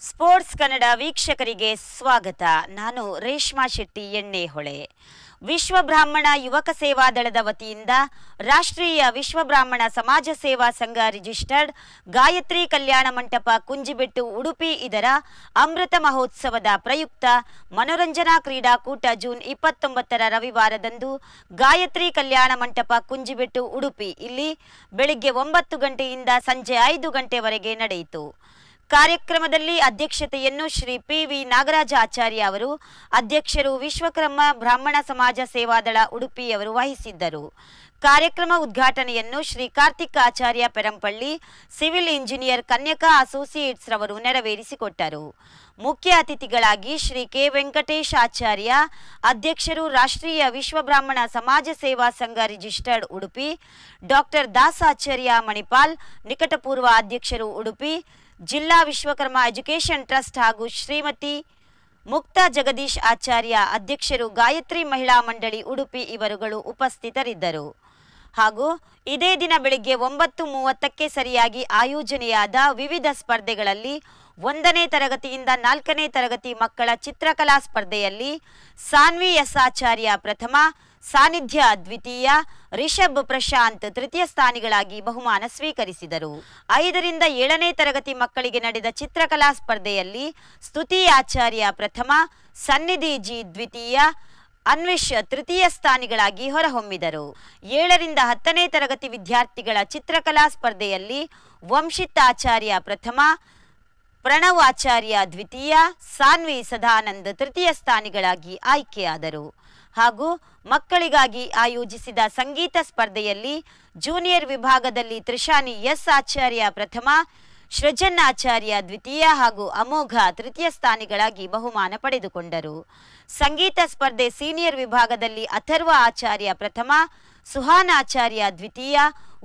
Sports Kannada ವೀಕ್ಷಕರಿಗೆ ಸ್ವಾಗತ. ನಾನು ರೇಷ್ಮಾ ಶೆಟ್ಟಿ ಎಣ್ಣೆಹೊಳೆ. ವಿಶ್ವ ಬ್ರಾಹ್ಮಣ ಯುವಕ ಸೇವಾ ದಳದ ವತಿಯಿಂದ ರಾಷ್ಟ್ರೀಯ ವಿಶ್ವ ಬ್ರಾಹ್ಮಣ ಸಮಾಜ ಸೇವಾ ಸಂಘ ರಿಜಿಸ್ಟರ್ಡ್ ಗಾಯತ್ರಿ ಕಲ್ಯಾಣ ಮಂಟಪ ಕುಂಜಿಬೆಟ್ಟು ಉಡುಪಿ ಇದರ ಅಮೃತ ಮಹೋತ್ಸವದ ಪ್ರಯುಕ್ತ ಮನೋರಂಜನಾ ಕ್ರೀಡಾಕೂಟ ಜೂನ್ 29ರ ರವಿವಾರದಂದು ಗಾಯತ್ರಿ ಕಲ್ಯಾಣ ಮಂಟಪ ಕುಂಜಿಬೆಟ್ಟು ಉಡುಪಿ ಇಲ್ಲಿ ಬೆಳಿಗ್ಗೆ 9 ಗಂಟೆಯಿಂದ ಸಂಜೆ 5 ಗಂಟೆವರೆಗೆ ನಡೆಯಿತು. ಕಾರ್ಯಕ್ರಮದಲ್ಲಿ ಅಧ್ಯಕ್ಷತೆಯನ್ನು ಶ್ರೀ ಪಿ.ವಿ. ನಾಗರಾಜ ಆಚಾರ್ಯ ಅವರು, ಅಧ್ಯಕ್ಷರು ವಿಶ್ವಕರ್ಮ ಬ್ರಾಹ್ಮಣ ಸಮಾಜ ಸೇವಾದಳ ಉಡುಪಿಯವರು ವಹಿಸಿದ್ದರು. ಕಾರ್ಯಕ್ರಮ ಉದ್ಘಾಟನೆಯನ್ನು ಶ್ರೀ ಕಾರ್ತಿಕ್ ಆಚಾರ್ಯ Perampalli, civil engineer Kanyaka associates ರವರು ನೆರವೇರಿಸಿಕೊಟ್ಟರು. ಮುಖ್ಯ ಅತಿಥಿಗಳಾಗಿ ಶ್ರೀ ಕೆ. ವೆಂಕಟೇಶ್ ಆಚಾರ್ಯ, ಅಧ್ಯಕ್ಷರು ರಾಷ್ಟ್ರೀಯ ವಿಶ್ವ ಬ್ರಾಹ್ಮಣ ಸಮಾಜ ಸೇವಾ ಸಂಘ ರಿಜಿಸ್ಟರ್ಡ್ ಉಡುಪಿ, ಡಾಕ್ಟರ್ ದಾಸಾಚಾರ್ಯ ಮಣಿಪಾಲ್, ನಿಕಟಪೂರ್ವ ಅಧ್ಯಕ್ಷರು ಉಡುಪಿ, ಜಿಲ್ಲಾ ವಿಶ್ವಕರ್ಮ ಎಜುಕೇಷನ್ ಟ್ರಸ್ಟ್ ಹಾಗೂ ಶ್ರೀಮತಿ ಮುಕ್ತಾ ಜಗದೀಶ್ ಆಚಾರ್ಯ, ಅಧ್ಯಕ್ಷರು ಗಾಯತ್ರಿ ಮಹಿಳಾ ಮಂಡಳಿ ಉಡುಪಿ ಇವರುಗಳು ಉಪಸ್ಥಿತರಿದ್ದರು. ಹಾಗೂ ಇದೇ ದಿನ ಬೆಳಿಗ್ಗೆ 9:30ಕ್ಕೆ ಸರಿಯಾಗಿ ಆಯೋಜನೆಯಾದ ವಿವಿಧ ಸ್ಪರ್ಧೆಗಳಲ್ಲಿ 1ನೇ ತರಗತಿಯಿಂದ 4ನೇ ತರಗತಿ ಮಕ್ಕಳ ಚಿತ್ರಕಲಾ ಸ್ಪರ್ಧೆಯಲ್ಲಿ ಸಾನ್ವಿ ಎಸ್ ಆಚಾರ್ಯ ಪ್ರಥಮ, ಸಾನ್ನಿಧ್ಯ ದ್ವಿತೀಯ, ರಿಷಬ್ ಪ್ರಶಾಂತ್ ತೃತೀಯ ಸ್ಥಾನಿಗಳಾಗಿ ಬಹುಮಾನ ಸ್ವೀಕರಿಸಿದರು. 5ರಿಂದ 7ನೇ ತರಗತಿ ಮಕ್ಕಳಿಗೆ ನಡೆದ ಚಿತ್ರಕಲಾ ಸ್ಪರ್ಧೆಯಲ್ಲಿ ಸ್ತುತಿ ಆಚಾರ್ಯ ಪ್ರಥಮ, ಸನ್ನಿಧಿ ಜಿ ದ್ವಿತೀಯ, ಅನ್ವಿಶ್ ತೃತೀಯ ಸ್ಥಾನಿಗಳಾಗಿ ಹೊರಹೊಮ್ಮಿದರು. 7ರಿಂದ 10ನೇ ತರಗತಿ ವಿದ್ಯಾರ್ಥಿಗಳ ಚಿತ್ರಕಲಾ ಸ್ಪರ್ಧೆಯಲ್ಲಿ ವಂಶಿತ್ ಆಚಾರ್ಯ ಪ್ರಥಮ, ಪ್ರಣವ್ ಆಚಾರ್ಯ ದ್ವಿತೀಯ, ಸಾನ್ವಿ ಸದಾನಂದ್ ತೃತೀಯ ಸ್ಥಾನಿಗಳಾಗಿ ಆಯ್ಕೆಯಾದರು. ಹಾಗೂ ಮಕ್ಕಳಿಗಾಗಿ ಆಯೋಜಿಸಿದ ಸಂಗೀತ ಸ್ಪರ್ಧೆಯಲ್ಲಿ ಜೂನಿಯರ್ ವಿಭಾಗದಲ್ಲಿ ತ್ರಿಶಾನಿ ಎಸ್ ಆಚಾರ್ಯ ಪ್ರಥಮ, ಸೃಜನ್ ಆಚಾರ್ಯ ದ್ವಿತೀಯ ಹಾಗೂ ಅಮೋಘ ತೃತೀಯ ಸ್ಥಾನಿಗಳಾಗಿ ಬಹುಮಾನ ಪಡೆದುಕೊಂಡರು. ಸಂಗೀತ ಸ್ಪರ್ಧೆ ಸೀನಿಯರ್ ವಿಭಾಗದಲ್ಲಿ ಅಥರ್ವ ಆಚಾರ್ಯ ಪ್ರಥಮ, ಸುಹಾನ್ ಆಚಾರ್ಯ ದ್ವಿತೀಯ,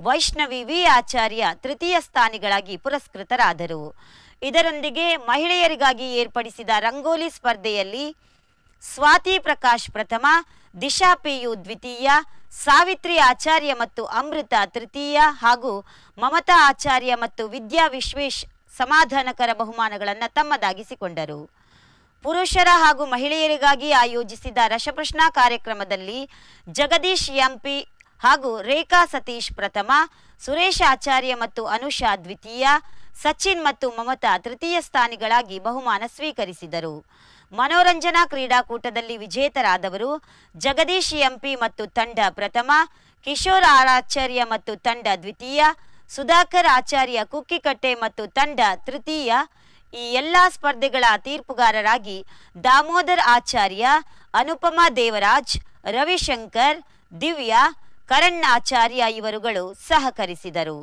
ವೈಷ್ಣವಿ ವಿ ಆಚಾರ್ಯ ತೃತೀಯ ಸ್ಥಾನಿಗಳಾಗಿ ಪುರಸ್ಕೃತರಾದರು. ಇದರೊಂದಿಗೆ ಮಹಿಳೆಯರಿಗಾಗಿ ಏರ್ಪಡಿಸಿದ ರಂಗೋಲಿ ಸ್ಪರ್ಧೆಯಲ್ಲಿ ಸ್ವಾತಿ ಪ್ರಕಾಶ್ ಪ್ರಥಮ, ದಿಶಾ ಪಿಯು ದ್ವಿತೀಯ, ಸಾವಿತ್ರಿ ಆಚಾರ್ಯ ಮತ್ತು ಅಮೃತ ತೃತೀಯ ಹಾಗೂ ಮಮತಾ ಆಚಾರ್ಯ ಮತ್ತು ವಿದ್ಯಾ ವಿಶ್ವೇಶ್ ಸಮಾಧಾನಕರ ಬಹುಮಾನಗಳನ್ನು ತಮ್ಮದಾಗಿಸಿಕೊಂಡರು. ಪುರುಷರ ಹಾಗೂ ಮಹಿಳೆಯರಿಗಾಗಿ ಆಯೋಜಿಸಿದ ರಸಪ್ರಶ್ನಾ ಕಾರ್ಯಕ್ರಮದಲ್ಲಿ ಜಗದೀಶ್ ಎಂಪಿ ಹಾಗೂ ರೇಖಾ ಸತೀಶ್ ಪ್ರಥಮ, ಸುರೇಶ್ ಆಚಾರ್ಯ ಮತ್ತು ಅನುಷಾ ದ್ವಿತೀಯ, ಸಚಿನ್ ಮತ್ತು ಮಮತಾ ತೃತೀಯ ಸ್ಥಾನಿಗಳಾಗಿ ಬಹುಮಾನ ಸ್ವೀಕರಿಸಿದರು. ಮನೋರಂಜನಾ ಕ್ರೀಡಾಕೂಟದಲ್ಲಿ ವಿಜೇತರಾದವರು ಜಗದೀಶ್ ಎಂಪಿ ಮತ್ತು ತಂಡ ಪ್ರಥಮ, ಕಿಶೋರ್ ಆಚಾರ್ಯ ಮತ್ತು ತಂಡ ದ್ವಿತೀಯ, ಸುಧಾಕರ್ ಆಚಾರ್ಯ ಕುಕ್ಕಿಕಟ್ಟೆ ಮತ್ತು ತಂಡ ತೃತೀಯ. ಈ ಎಲ್ಲ ಸ್ಪರ್ಧೆಗಳ ತೀರ್ಪುಗಾರರಾಗಿ ದಾಮೋದರ್ ಆಚಾರ್ಯ, ಅನುಪಮಾ ದೇವರಾಜ್, ರವಿಶಂಕರ್, ದಿವ್ಯಾ, ಕರಣ್ ಆಚಾರ್ಯ ಇವರುಗಳು ಸಹಕರಿಸಿದರು.